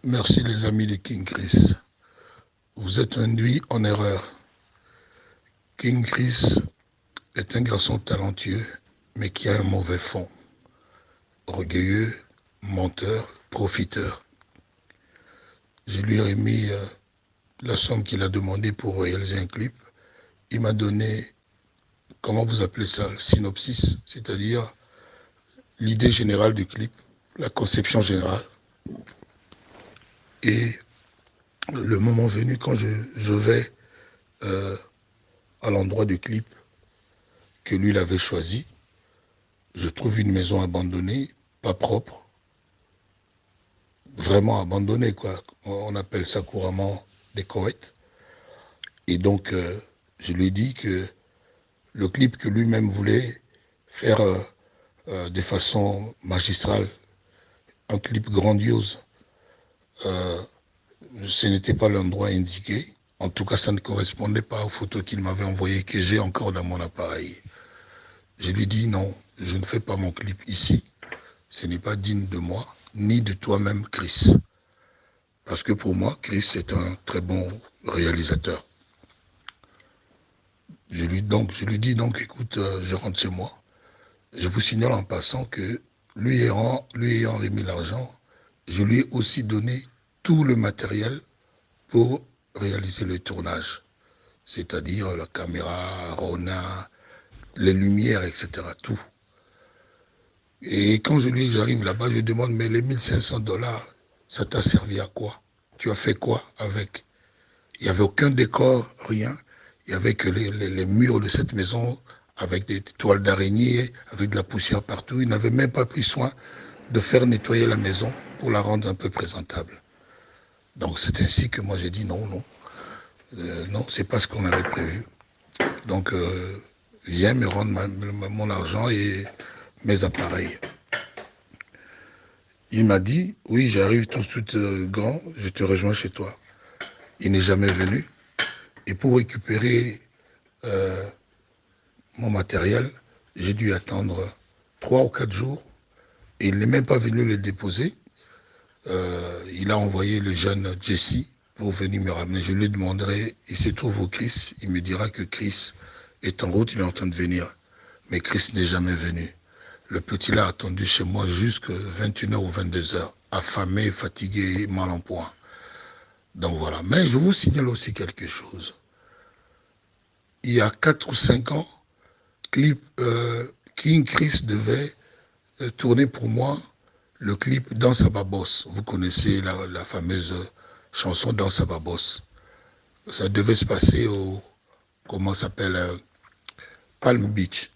Merci les amis de King Chris. Vous êtes induits en erreur. King Chris est un garçon talentueux, mais qui a un mauvais fond. Orgueilleux, menteur, profiteur. Je lui ai remis la somme qu'il a demandée pour réaliser un clip. Il m'a donné, comment vous appelez ça, le synopsis, c'est-à-dire l'idée générale du clip, la conception générale. Et le moment venu, quand je vais euh, à l'endroit du clip que lui l'avait choisi, je trouve une maison abandonnée, pas propre, vraiment abandonnée, quoi. On appelle ça couramment des cohettes. Et donc, je lui ai dit que le clip que lui-même voulait faire de façon magistrale, un clip grandiose, euh, ce n'était pas l'endroit indiqué. En tout cas, ça ne correspondait pas aux photos qu'il m'avait envoyées, que j'ai encore dans mon appareil. Je lui ai dit non, je ne fais pas mon clip ici. Ce n'est pas digne de moi, ni de toi-même, Chris. Parce que pour moi, Chris est un très bon réalisateur. Je lui dis donc, écoute, je rentre chez moi. Je vous signale en passant que lui ayant remis l'argent, je lui ai aussi donné tout le matériel pour réaliser le tournage. C'est-à-dire la caméra, Rona, les lumières, etc. Tout. Et quand j'arrive là-bas, je demande, mais les 1500 $, ça t'a servi à quoi? Tu as fait quoi avec? Il n'y avait aucun décor, rien. Il n'y avait que les murs de cette maison avec des toiles d'araignée, avec de la poussière partout. Il n'avait même pas pris soin de faire nettoyer la maison pour la rendre un peu présentable. Donc c'est ainsi que moi j'ai dit non, non. Non, c'est pas ce qu'on avait prévu. Donc viens me rendre mon argent et mes appareils. Il m'a dit, oui, j'arrive tout de suite grand, je te rejoins chez toi. Il n'est jamais venu. Et pour récupérer mon matériel, j'ai dû attendre 3 ou 4 jours. Et il n'est même pas venu le déposer. Il a envoyé le jeune Jesse pour venir me ramener. Je lui demanderai, il se trouve où Chris? Il me dira que Chris est en route, il est en train de venir. Mais Chris n'est jamais venu. Le petit l'a attendu chez moi jusqu'à 21 h ou 22 h, affamé, fatigué, mal en point. Donc voilà. Mais je vous signale aussi quelque chose. Il y a 4 ou 5 ans, King Chris devait tourner pour moi le clip Dans sa babosse. Vous connaissez la fameuse chanson Dans sa babosse. Ça devait se passer au, comment ça s'appelle, Palm Beach.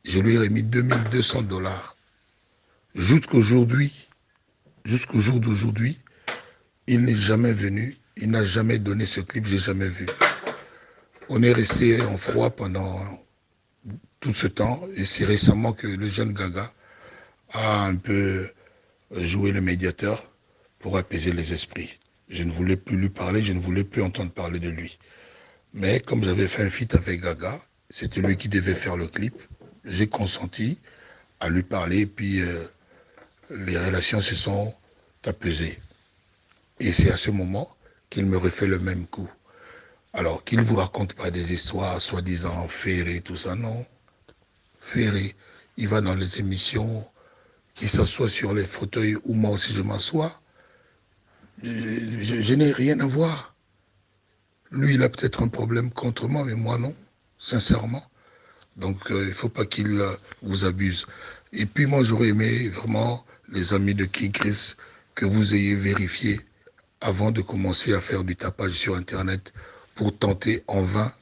Je lui ai remis 2200 $. Jusqu'aujourd'hui, jusqu'au jour d'aujourd'hui, il n'est jamais venu, il n'a jamais donné ce clip, j'ai jamais vu. On est resté en froid pendant tout ce temps, et c'est récemment que le jeune Gaga a un peu joué le médiateur pour apaiser les esprits. Je ne voulais plus lui parler, je ne voulais plus entendre parler de lui. Mais comme j'avais fait un feat avec Gaga, c'était lui qui devait faire le clip, j'ai consenti à lui parler, et puis les relations se sont apaisées. Et c'est à ce moment qu'il me refait le même coup. Alors qu'il ne vous raconte pas des histoires soi-disant ferrées, tout ça, non. Ferré, il va dans les émissions, il s'assoit sur les fauteuils où moi aussi je m'assois. Je n'ai rien à voir. Lui, il a peut-être un problème contre moi, mais moi non, sincèrement. Donc il ne faut pas qu'il vous abuse. Et puis moi, j'aurais aimé vraiment, les amis de King Chris, que vous ayez vérifié avant de commencer à faire du tapage sur Internet pour tenter en vain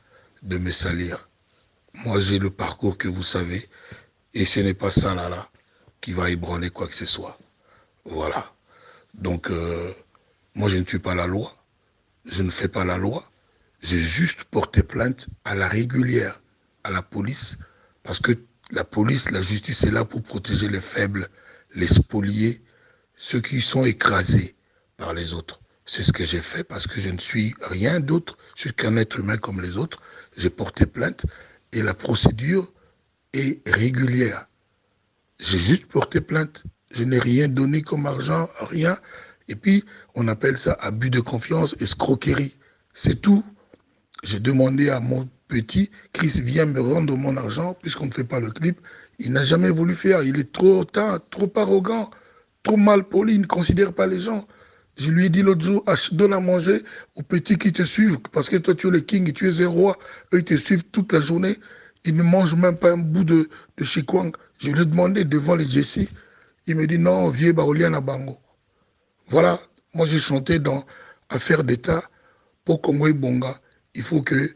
de me salir. Moi, j'ai le parcours que vous savez, et ce n'est pas ça là qui va ébranler quoi que ce soit. Voilà. Donc, moi, je ne suis pas la loi, je ne fais pas la loi, j'ai juste porté plainte à la régulière, à la police, parce que la police, la justice est là pour protéger les faibles, les spoliés, ceux qui sont écrasés par les autres. C'est ce que j'ai fait parce que je ne suis rien d'autre, je suis qu'un être humain comme les autres. J'ai porté plainte et la procédure est régulière. J'ai juste porté plainte Je n'ai rien donné comme argent, rien. Et puis, on appelle ça abus de confiance, escroquerie. C'est tout. J'ai demandé à mon petit, Chris, viens me rendre mon argent, puisqu'on ne fait pas le clip. Il n'a jamais voulu faire. Il est trop hautain, trop arrogant, trop mal poli. Il ne considère pas les gens. Je lui ai dit l'autre jour, donne à manger aux petits qui te suivent, parce que toi, tu es le king, tu es un roi. Eux, ils te suivent toute la journée. Ils ne mangent même pas un bout de chikwang. Je lui ai demandé devant les Jessie. Il me dit non, vieux Baoliana Bango. Voilà, moi j'ai chanté dans Affaire d'État pour Congo Bonga. Il faut que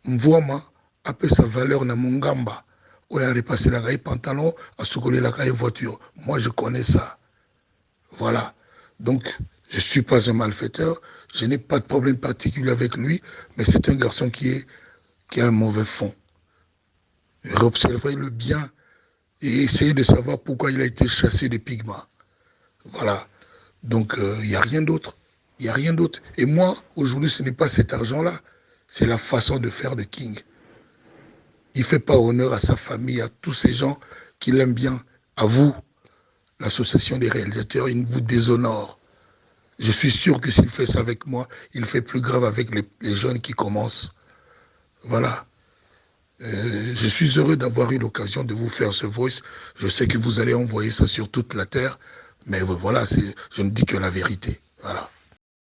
Mvouama appelle sa valeur na Mungamba. Où il a repassé la gaille pantalon, à soucoler la gaille voiture. Moi je connais ça. Voilà. Donc, je ne suis pas un malfaiteur. Je n'ai pas de problème particulier avec lui, mais c'est un garçon qui a un mauvais fond. Observez-le bien et essayez de savoir pourquoi il a été chassé des Pygmas. Voilà. Donc, il n'y a rien d'autre. Il n'y a rien d'autre. Et moi, aujourd'hui, ce n'est pas cet argent-là. C'est la façon de faire de King. Il ne fait pas honneur à sa famille, à tous ces gens qui l'aiment bien. À vous, l'association des réalisateurs, il vous déshonore. Je suis sûr que s'il fait ça avec moi, il fait plus grave avec les jeunes qui commencent. Voilà. Je suis heureux d'avoir eu l'occasion de vous faire ce voice. Je sais que vous allez envoyer ça sur toute la terre. Mais voilà, je ne dis que la vérité. Voilà.